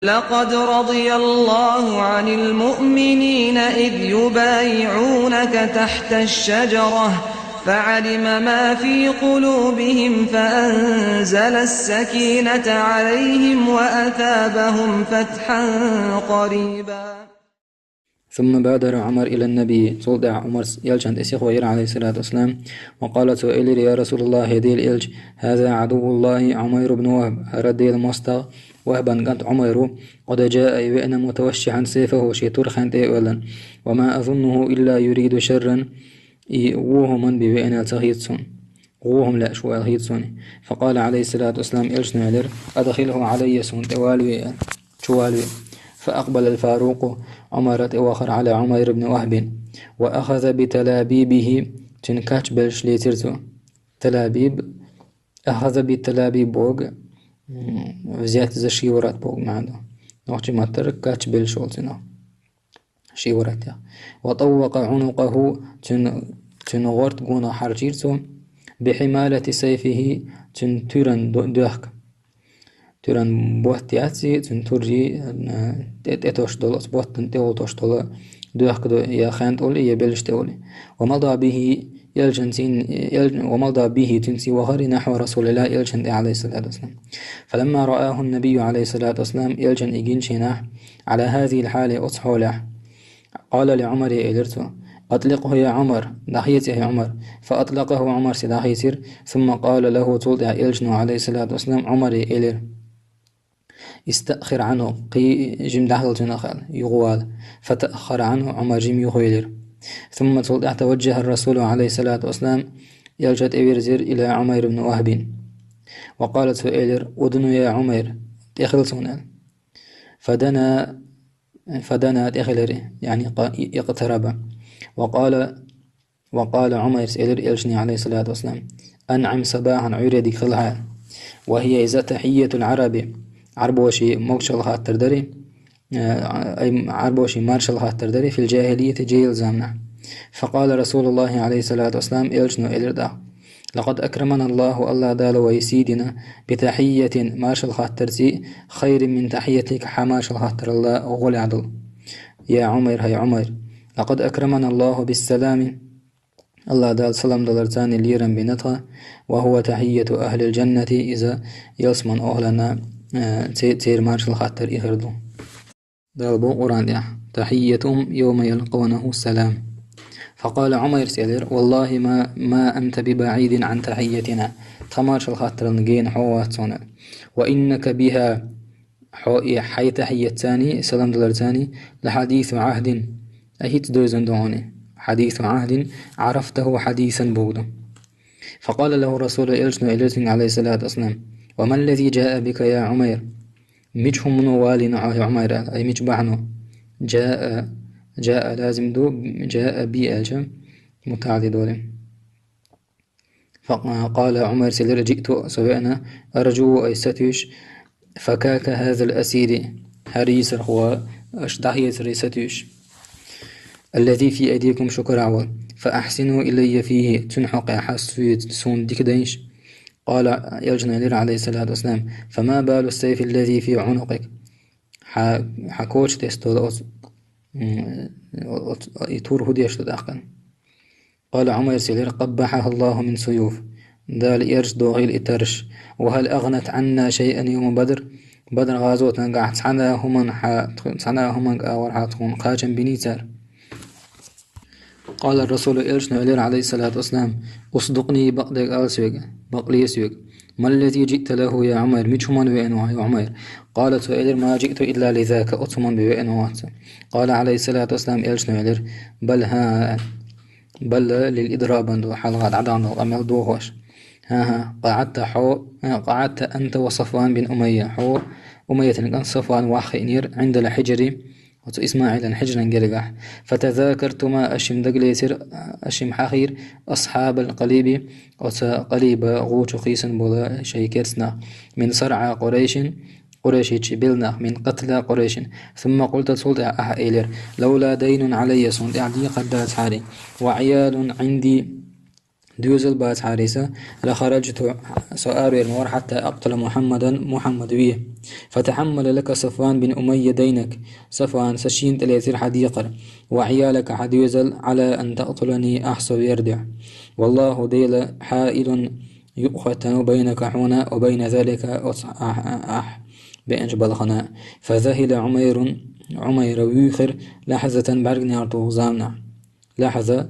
لقد رضي الله عن المؤمنين إذ يبايعونك تحت الشجرة فعلم ما في قلوبهم فأنزل السكينة عليهم وأثابهم فتحا قريبا. ثم بادر عمر إلى النبي صلى عمر يلجند إسيخ وير عليه الصلاة والسلام وقال سؤال يا رسول الله يديل إلج هذا عدو الله عمير بن وهب هردي المستغ وهبا قد عمير قد جاء يبئن متوشحا سيفه شيطور خانت إيولا وما أظنه إلا يريد شرا وهم ببئن التغيثون وهم لا شو الغيثون. فقال عليه الصلاة والسلام إلج نالر أدخله علي سون توالوي شوالوي. فأقبل الفاروق عمر وخر على عمير بن وهب وأخذ بتلابيبه تنكاتش بالشليترتو تلابيب أخذ بتلابيب بوغ زيادة زي شيورات بوغ معنا نوحي ما ترك كاتش بالشولتنا شيورات وطوق عنقه تنغورت قونا حرجيرتو بحمالة سيفه تنترن دوخك تران بوحتياتي تنتوري تأتوش دولة بوحتن تأولتوش دولة دوحكدو يا خانت أولي يا بلش تأولي ومضى به ومضى به تنسي وغري نحو رسول الله يلجن عليه الصلاة والسلام. فلما رآه النبي عليه الصلاة والسلام يلجن إجين شناح على هذه الحالة أصحوله قال لعمر إلرتو أطلقه يا عمر دحيته يا عمر. فأطلقه عمر سدحيتر ثم قال له طلع يلجن عليه الصلاة والسلام عمر إلر استأخر عنه قي جم دحل تنخل يغوال. فتأخر عنه عمر جم يغيلر. ثم توجه الرسول عليه الصلاة والسلام يلجد إبرزير إلى عمير بن وهب وقالت سئيلر أدنو يا عمير تخلصون. فدنا تخلر يعني اقترب. وقال عمير سئيلر إلجني عليه الصلاة والسلام أنعم صباحا عيردي خلها وهي إذا تحية العرب عربوشي موكشل خاطر دري أي عربوشي مارشل خاطر دري في الجاهلية جيل زامنة. فقال رسول الله عليه الصلاة والسلام إلجنو إلردا لقد أكرمنا الله دال ويسيدنا بتحية مارشل خاطر زي خير من تحيتك حماشل خاطر الله غولي عدل. يا عمر هيا عمر لقد أكرمنا الله بالسلام الله دال سلام دلرتاني ليرا بنتها وهو تحية أهل الجنة إذا يصمن أهلنا تير مارشل خاطر إهردو دال بو قران تحيتهم يوم يلقونه السلام. فقال عمر سيلر والله ما أنت ببعيد عن تحيتنا تمارشل خاطر نجين حواتنا وإنك بها حي تحية تاني سلام دلرتاني لحديث عهد أهيت دوزن دعوني حديث عهد عرفته حديثا بودا. فقال له رسول إلجن عليه الصلاة والسلام وما الذي جاء بك يا عمير مجهم من والنا يا عمير أي مجبعنو جاء لازم دو جاء بي ألجم متعدد دولي. فقال عمر سيلر جئت سوينا أرجو أي ستيش فكاك هذا الأسير هريسر هو أشدحية ريستيش الذي في أيديكم شكر عوال فأحسنوا إلي فيه تنحق حسويت سون ديكدينش. قال يلجنا لير عليه الصلاة والسلام فما بال السيف الذي في عنقك حكوش تستوض يتور هديش تداخل. قال عمر سيلر قبحها الله من سيوف دال إرش دوغيل إترش وهل أغنت عنا شيئا يوم بدر غازوتنا قاعد تسعنا همن أول حاتهم قاجم بنيتر. قال الرسول إلشنا إلير عليه الصلاة والسلام أصدقني بقدك ألسوك بقلي سوك ما الذي جئت له يا عمر مجهما بأنواع يا عمر. قالت إلير ما جئت إلا لذاك أطما بأنواع. قال عليه الصلاة والسلام إلشنا إلير بل للإضراب عنده حلقات عدانه أمل دوغوش قعدت أنت وصفوان بن أمية أمية كان صفوان واخينير عند الحجر إسماعيل الحجر نجرجح. فتذاكرت ما أشم دقليسر أشم حخير أصحاب القليب قليب غوش قيس بولا شيكرسنا من صرع قريش تشبلنا من قتل قريش. ثم قلت صلت إيلر لولا دين علي صند عدي قد حالي وعيال عندي ديوزل بات حارثة لخرجت سؤال المور حتى أقتل محمد ويه، فتحمل لك صفوان بن أمية دينك. صفوان سشين تلاتير حديقر وعيالك حديوزل على أن تقتلني أحسب يردع، والله ديل حائل يؤختن بينك هنا وبين ذلك أح بإنش بالخناء. فذهل عمير ويخر لحظة برقني أرطو زامنا. لحظة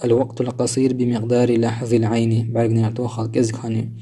الوقت القصير بمقدار لحظ العين برقني أرطو خلق إزخاني.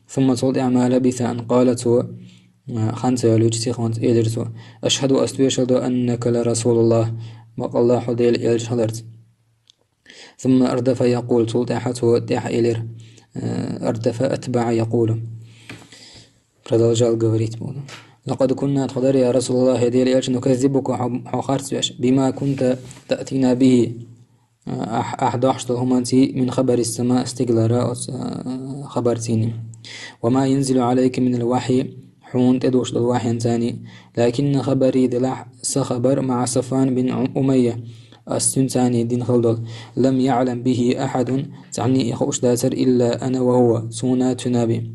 ثم صوت ما لبث أن قالت خمسة يلوجسي خمس إلرسو أشهد أنك لرسول الله وقال الله حديل إلج حضرت. ثم أردف يقول صوت حتو تح إلر أردف أتبع يقول رجال قوريت بولا لقد كنا تقدر يا رسول الله هدي ليش نكذبك حخرت بما كنت تأتينا به أحد عشر همانتي من خبر السماء استقلال خبرتيني وما ينزل عليك من الوحي حون تدوش الوحي ثاني، لكن خبري دلح سخبر مع صفوان بن أمية السنتاني دين خلدل لم يعلم به أحد تعني إخوش داتر إلا أنا وهو سونات نبي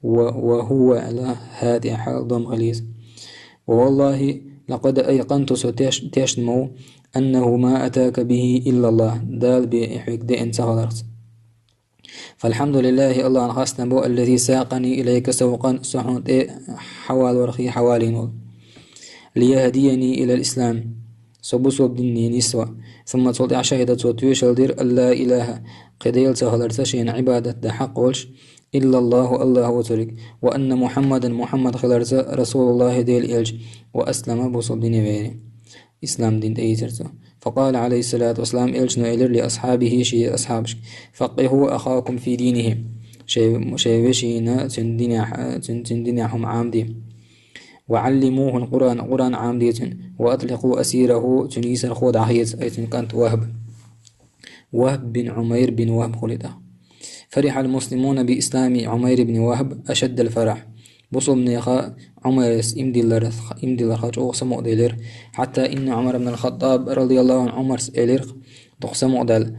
وهو لا هادي حال ضم غليظ. والله لقد أيقنت تشنمو أنه ما أتاك به إلا الله دال بإحوك دين سهلرت. فالحمد لله الله أنخاصنا بو الذي ساقني إليك سوقا صحون حوال ورخي حوالين ليهديني إلى الإسلام صبوس وبدني نسوة. ثم تطلع شهدة وتويش الدير ألا إله قديل سهلرتشين عبادة حق ولش إلا الله وترك، وأن محمد خلرت رسول الله ديل إلج وأسلم بوصل دين غيري إسلام دين تأيترته. فقال عليه الصلاة والسلام إلج نؤلر لأصحابه شيء أصحابش فقهوا أخاكم في دينه شيء وشينا تندينهم عامدي وعلموه القرآن عامدية وأطلقوا أسيره تنيس الخود عهيز أيتن كانت وهب بن عمير بن وهب خلده. فرح المسلمون بإسلام عمير بن وهب أشد الفرح بصل نيخا عمر إمدي لرخاج أغسمو ديلر حتى إن عمر بن الخطاب رضي الله عنه عمر إلير تغسمو دل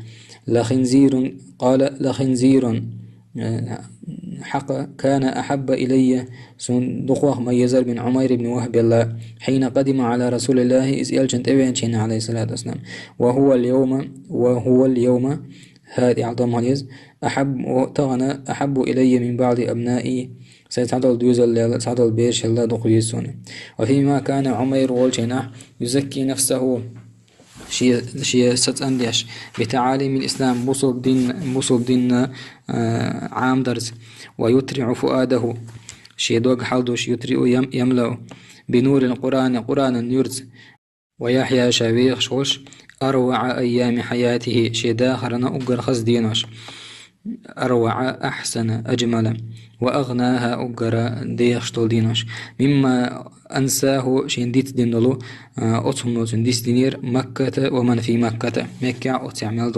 لخنزير قال لخنزير حق كان أحب إلي صندوق ميزر بن عمير بن وهب الله حين قدم على رسول الله إذ يلجن تبين عليه الصلاة والسلام وهو اليوم هذه عظم هليز أحب إلي من بعض أبنائي سيتعدل دوزل سعدل بيرش الله دقيسون. وفيما كان عمير والجناح يزكي نفسه شيء ستأنديش بتعاليم الإسلام بصوب دين عام درس ويترع فؤاده شيء دوغ حالدوش يترع يملأ بنور القرآن قرآن يرز ويحيى شبيخ شوش أروع أيام حياته شيء داخرنا أقر خز دينوش أروع أحسن أجمل وأغناها أقر ديخشتول دينوش مما أنساه شنديت دينلو أطمنو تنديس دينير مكة ومن في مكة مكة أتعمل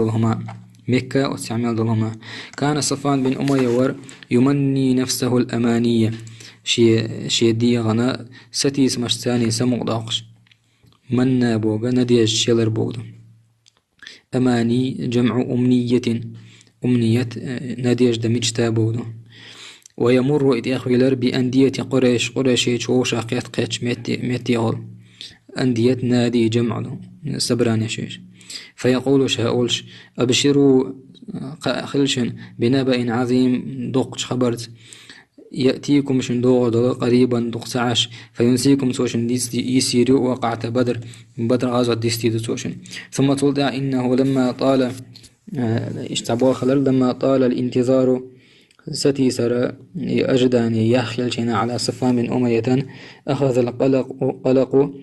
دلهما كان صفوان بن أمية يمني نفسه الأمانية شي دي غنا ستيس مشتاني سمو داقش منا بوغا نديش شيلر بوغا أماني جمع أمنية نديش دمجتا بوغا ويمر إدخلر بأندية قريش شوش قيتش متيغل أندية نادي جمع سبران يشيش فيقول شاولش أبشروا خلشن بنبأ عظيم دقش خبرت يأتيكم شندوغ قريبا دقسعش فينسيكم سوشن ديستي يسيروا وقعت بدر غازوة ديستي دوشن. ثم تلدع إنه لما طال الانتظار ستي سر أجداني يخلشن على صفوان بن أمية أخذ القلق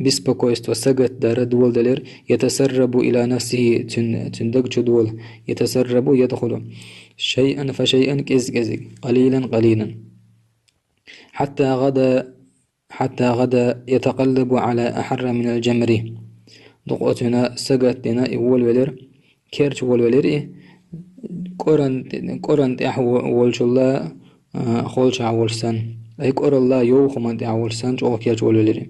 بسبكويست وسقط دار دول دلير يتسرب إلى نفسه تندق دول يتسرب يدخل شيئا فشيئا كزكزك قليلا حتى غدا يتقلب على أحر من الجمر دقوتنا سقطنا والولر كيرش والولر قرن تحول شلا خولش عولسان أي قر الله يوخم تعولسان جو كيرش والولر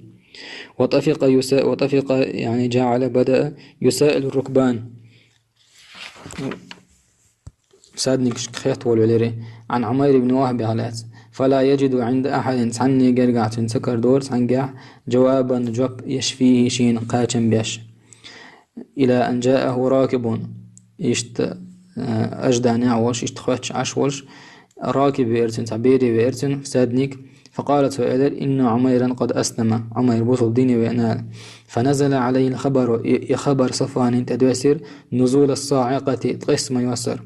وطفق يعني جعل بدأ يسائل الركبان سادنك خيط والوليري عن عمير بن وهب علات فلا يجد عند أحد عني قرقع سكر دور سنقع جوابا جب يشفيه شين قاتم بيش إلى أن جاءه راكب أجدى نعوش اشتخوش عشوش راكب بإرتن تعبيري بإرتن سادنك فقالت وإلر إن عميرا قد أسلم عمير بوصل ديني وإنال فنزل عليه الخبر يخبر صفوان تدوسر نزول الصاعقة تقسم يوسر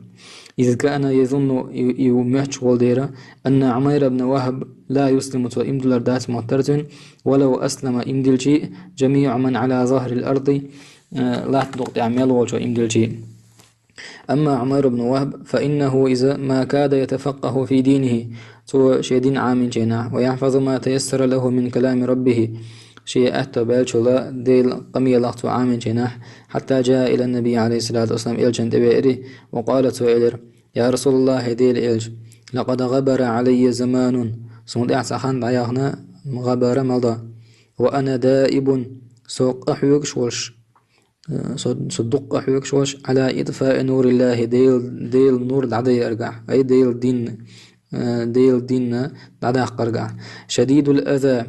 إذ كان يظن يوميتش والديرة أن عمير بن وهب لا يسلم وإمدل دات معترتن ولو أسلم إمدل جميع من على ظهر الأرض لا تدق يعمل وجه إمدل أما عمير بن وهب فإنه إذا ما كاد يتفقه في دينه تو شيدين عام جينا ويحفظ ما تيسر له من كلام ربه شيء أتى بالشلا ديل قمي لغتو عام جناح حتى جاء إلى النبي عليه الصلاة والسلام إلجن تبئري وقالت وإلر يا رسول الله ديل إلج لقد غبر علي زمان صمد إعساخان بعياغنا غبر مضى وأنا دائب سوق أحيوك شوش صدق أحيوك شوش على إطفاء نور الله ديل نور دعدي أرقع أي ديل دين بعد قرقع شديد الأذى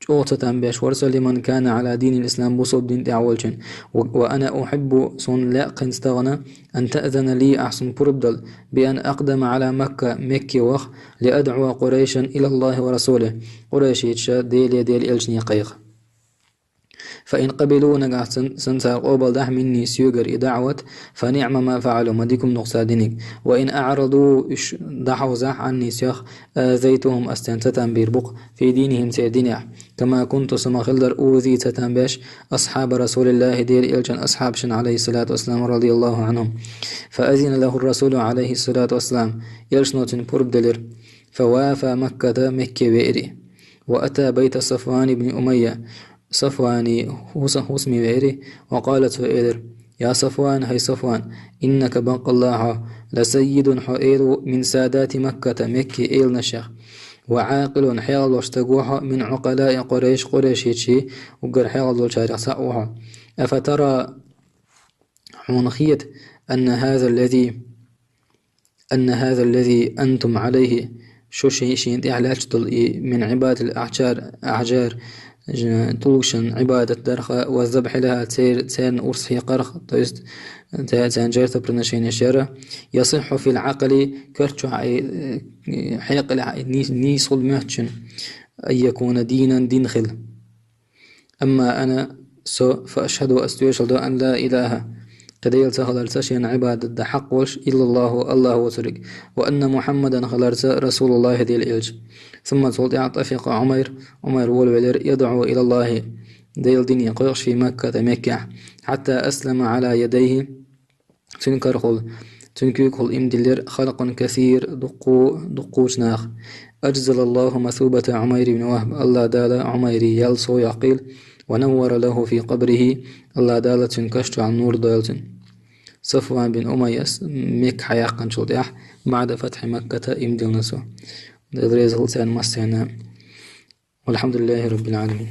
جوتة بيش ورسل لمن كان على دين الإسلام بصوب دين دعوالشن وأنا أحب صن لا استغنى أن تأذن لي أحسن بربدل بأن أقدم على مكة وخ لأدعو قريشا إلى الله ورسوله قريش يتشا ديل إلجني قيق فإن قبلوا نقع سنساق أوبل دح مني سيوغر دعوة فنعم ما فعلوا مديكم نقصادينك وإن أعرضوا دحوا زح عني سيخ آذيتهم أستنتتن بيربق في دينهم سيدنع كما كنت سما خلدر أوذي تتنباش أصحاب رسول الله دير إلجن أصحاب شن عليه الصلاة والسلام رضي الله عنهم فأذن له الرسول عليه الصلاة والسلام يلشنوتن بربدلر فوافى مكة بئري وأتى بيت صفوان بن أمية صفواني هوسمي بئري وقالت وإلر يا صفوان هي صفوان إنك بق الله لسيد حئيل من سادات مكة إيل نشخ وعاقل حيال واشتقوها من عقلاء قريش يتشي وقر حيال وشارع سأوها أفترى حمنخية أن هذا الذي أنتم عليه شو شيء علاج من عبادة الأحجار طوشن عبادة درخة والذبح لها تسير أرسحي قرخ تيست تنجرت برنشين الشارع يصح في العقل كرتش حيق نيس المهتشن أن يكون دين خل أما أنا فأشهد وأستشهد أن لا إله قديل سخلر سشين عبادة حق وش إلا الله وترك وأن محمدا خلرت رسول الله دي الإلج ثم صوت يعطفق عمير والولر يدعو إلى الله ديل دنيا قيش في مكة حتى أسلم على يديه تنكيكل إمدلر خلق كثير دقو شناخ أجزل الله مثوبة عمير بن وهب الله دال عميري يلصو يعقيل ونور له في قبره الله دال تنكشت عن نور دالتن صفوان بن أمية مك حياقا شلطيح بعد فتح مكة إمدل نسو دريز غلسان مسينا والحمد لله رب العالمين.